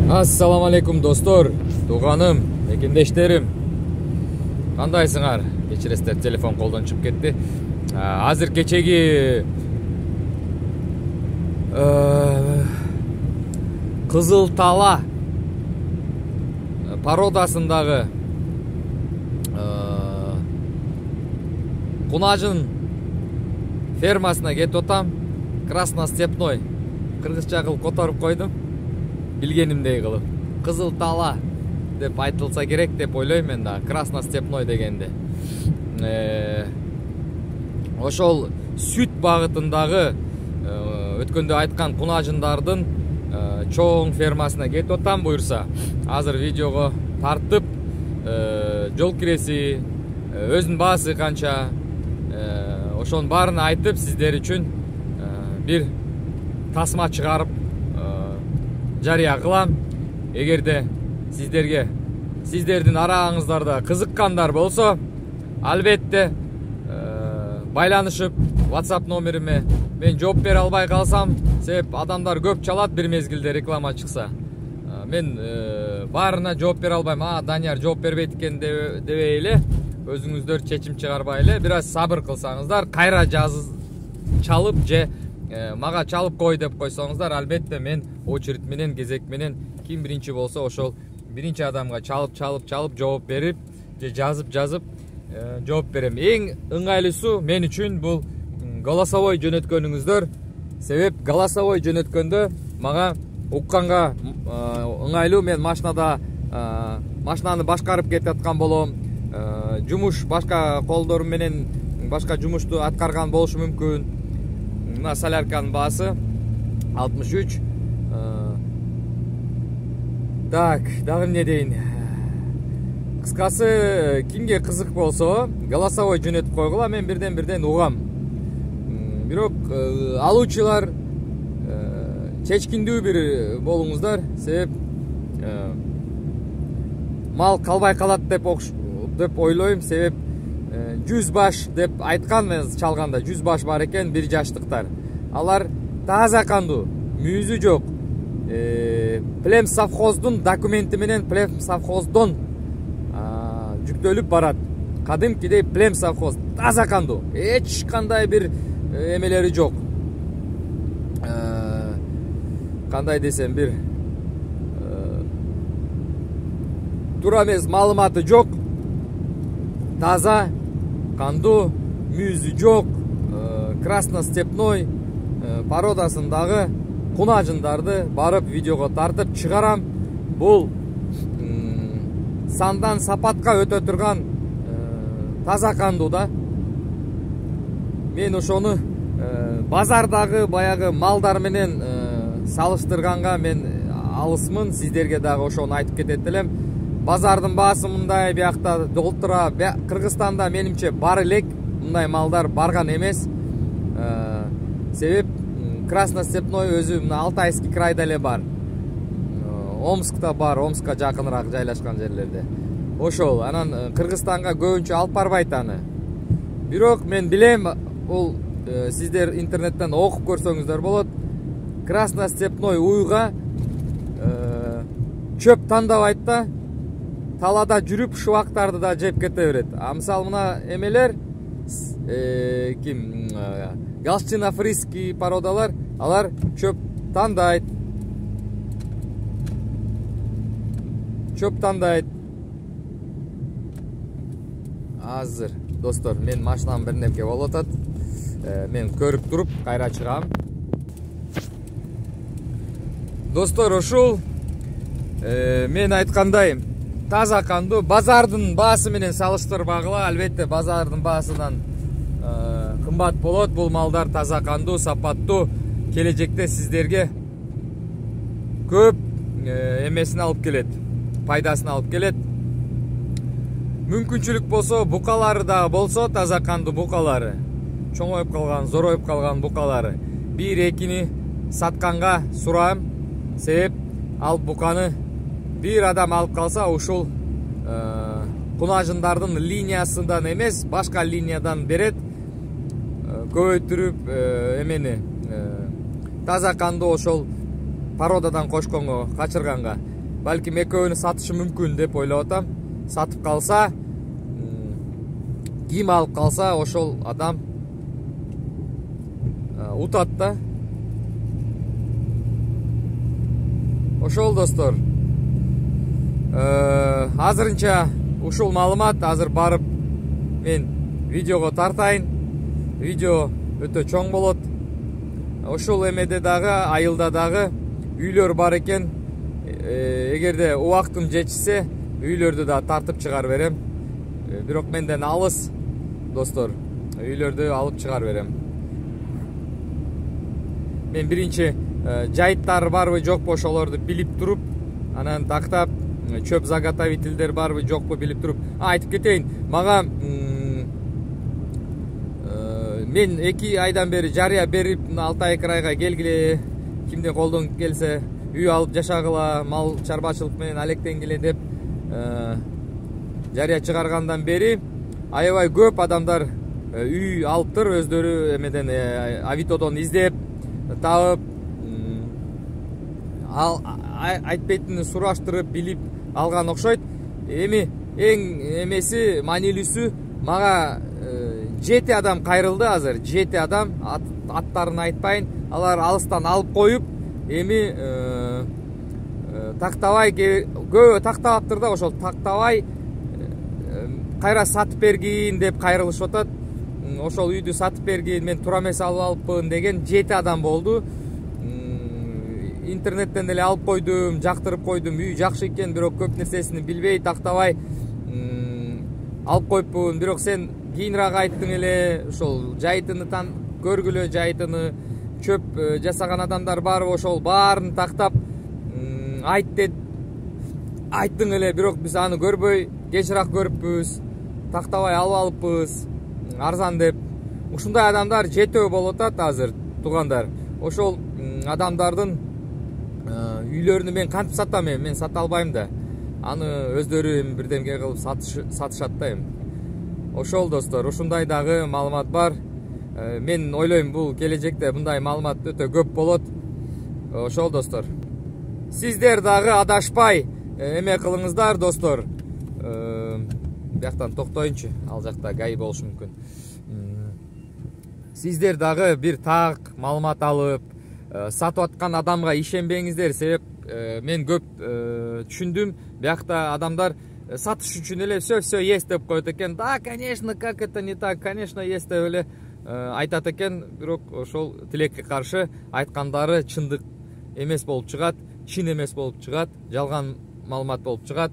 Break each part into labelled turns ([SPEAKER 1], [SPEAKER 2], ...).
[SPEAKER 1] Assalamu alaikum dostlar, туғаным, мекендештерим. Кандайсыңар? Кечиресиздер, телефон колдон чыгып кетти. Азыр кечеги Кызыл Тала пародасындагы Кунажын фермасына кетип атам. Красностепной кыргызча кылып которуп койдум. Билгенимдей кылып. Кызыл Тала деп айтылса керек деп ойлойм мен да. Красностепной дегенде. Ошол сүт багытындагы өткөндө айткан кунажындардын чоң фермасына кетип атам буюрса. Азыр видеого тартып, жол киреси, өзүнүн баасы канча, ошонун баарын айтып сиздер үчүн бир тасма чыгарып жарыя кылам. Эгерде сиздердин араңыздарда кызыккандар болсо, албетте байланышып WhatsApp номериме мен жооп бере албай калсам, себеп адамдар көп чалат бир мезгилде реклама чыкса. Мен баарына жооп бере албайм. Данияр жооп бербейт экен дебей эле, өзүңүздөр чечим чыгарбай эле, бир аз сабыр кылсаңыздар, кайра чалып же мага чалып кой деп койсоңуздар, албетте мен очередь менен, кезек менен ким биринчи болсо ошол биринчи адамга чалып жооп берип же жазып жооп берем. Эң ыңгайлуусу мен үчүн бул голосовой жөнөткөнүңүздөр. Себеп голосовой жөнөткөндө мага укканга ыңгайлуу. Мен машинаны башкарып кетип аткан болом. Жумуш башка колдорум менен башка жумушту аткарган болушу мүмкүн. Мына солярканын баасы 63. Так, дагы эмне дейин? Кыскасы, кимге кызык болсо, голосовой жөнөтүп койгула, мен бирден угам. Бирок алуучулар чечкиндүү бир болуңуздар, себеп мал калбай калат деп ойлойм. Себеп 100 баш деп айткан, мен чалганда 100 баш бар экен, 1 жаштыктар. Алар таза кандуу, мүйүзү жок. Плем совхоздун документи менен Плем совхоздон жүктөлүп барат. Кадимкидей Плем совхоз таза кандуу, эч кандай бир эмелери жок. Кандай десем, бир туура эмес маалыматы жок. Таза кандуу, мүйүзү жок. Красностепной пародасындагы кунажындарды барып видеого тартып чыгарам. Бул сандан сапатка өтө турган таза кандуу да. Мен ошону базардагы баягы малдар менен салыштырганга мен алысмын. Сиздерге дагы ошону айтып кетет элем. Базардын баасы мындай, биякта долтура. Кыргызстанда менимче бар элек, мындай малдар барган эмес. Себеп Красностепной өзү мына Алтайский крайда эле бар. Омскта бар, Омска жакыныраак жайлашкан жерлерде. Ошол, анан Кыргызстанга көбүнчө алып барбайт аны. Бирок мен билем, бул сиздер интернеттен окуп көрсөңүздөр болот. Красностепной уйга чөп тандабайт да, талада жүрүп шубактарды да жеп кете берет. Мисалы мына эмелер ким галштино-фриский пародалар, алар чөп тандайт. Азыр достор, мен машинам бир немке болуп атат. Мен көрүп туруп кайра чыгам. Достор, ошол мен айткандай таза кандуу, базардын баасы менен салыштырбагыла. Албетте базардын баасынан кымбат болот. Бул малдар таза кандуу, сапаттуу. Келечекте сиздерге көп эмесин алып келет, пайдасын алып келет. Мүмкүнчүлүк болсо, букалары да болсо, таза кандуу букалары, чоңоюп калган, зороюп калган букалары, 1-2 сатканга сурам. Себеп ал буканы бир адам алып калса, ушул кунажындардын линиясынан эмес, башка линиядан берет. Көбөйтүрүп эмени таза кандуу ошол пародадан кошконго, качырганга. балким экөөнү сатышы мүмкүн деп ойлоп атам. Сатып калса, ким алып калса, ошол адам утат да. Ошол достор. Азырынча ушул маалымат. Азыр барып мен видеого тартайын. Видео өтө чоң болот. Ошол эмеде дагы, айылда дагы үйлөр бар экен. Эгерде убактым жетишсе, үйлөрдү да тартып чыгар берем. Бирок менден алыс достор. Үйлөрдү алып чыгар берем. Мен биринчи жайыттар барбы жокпу ошолорду билип туруп, анан тактап, чөп заготовительдер барбы жокпу билип туруп, айтып кетейин. Мага мен 2 айдан бери жарыя берип, Алтай крайга келгиле, кимде колдон келсе үй алып жашагыла, мал чарбачылык менен алектенгиле деп жарыя чыгаргандан бери аябай көп адамдар үй алыптыр, өздөрү эмеден Авитодон издеп таап, айтпейтинин сураштырып билип алган окшойт. Эми эң эмеси, маанилүүсү, мага 7 адам кайрылды азыр. 7 адам, аттарын айтпайын, алар алыстан алып коюп, эми тактабай, көбү тактабаптыр да, ошол тактабай кайра сатып бергин деп кайрылышып атат. Ошол үйдү сатып бергин, мен тура эмес алып алыппын деген 7 адам болду. Интернеттен эле алып койдум, жактырып койдум, үй жакшы экен, бирок көп нерсесин билбей тактабай алып коюппун. Бирок сен кийинирээк айттың эле, ошол жайытыны көргүлө, жайытыны чөп жасаган адамдар барбы, ошол баарын тактап айттың эле, бирок биз аны көрбөй кечирээк көрүппүз, тактабай алып алыппыз арзан деп. Ушундай адамдар 7 болуп атат азыр, туугандар. Ошол адамдардын үйлөрүнү мен кантип сатам, мен сата албайм да. Аны өздөрү бирдемге кылып сатышат да. Ошол достор, ушундай дагы маалымат бар. Мен ойлойм, бул келечекте мындай маалымат өтө көп болот. Ошол достор. Сиздер дагы адашпай эме кылыңыздар достор. Бияктан токтоюнчу, ал жакта ГАИ болушу мүмкүн. Сиздер дагы бир так маалымат алып, сатып аткан адамга ишенбеңиздер, себеп мен көп түшүндүм. Биякта адамдар сатыш үчүн эле все есть деп коет экен. Да, конечно, как это не так, конечно, есть деп эле айтат экен. Бирок ошол тилекке каршы айткандары чындык эмес болуп чыгат, чын эмес болуп чыгат, жалган маалымат болуп чыгат.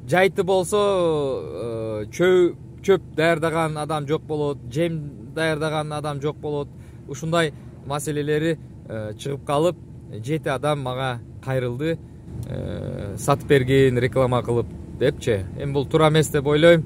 [SPEAKER 1] Жайты болсо чөп даярдаган адам жок болот, жем даярдаган адам жок болот. Ушундай маселелери чыгып калып, 7 адам мага кайрылды, сатып бергин, реклама кылып депчи. Эми бул туура эмес деп ойлойм.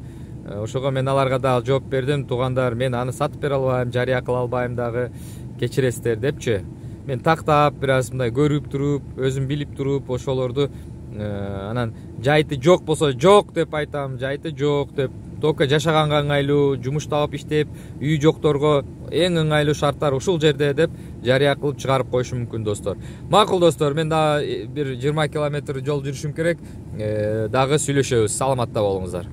[SPEAKER 1] Ошого мен аларга да жооп бердим. Туугандар, мен аны сатып бере албайм, жарыя кыла албайм дагы, кечиресиздер депчи. Мен тактап, бир аз мындай көрүп туруп, өзүм билип туруп, ошолорду анан жайты жок болсо жок деп айтам, жайты жок деп. Только жашаганга ыңгайлуу, жумуш таап иштеп, үй жокторго эң ыңгайлуу шарттар ушул жерде деп жарыя кылып чыгарып коюшу мүмкүн достор. Макул достор, мен дагы бир 20 километр жол жүрүшүм керек. Дагы сүйлөшөбүз. Саламатта болуңуздар.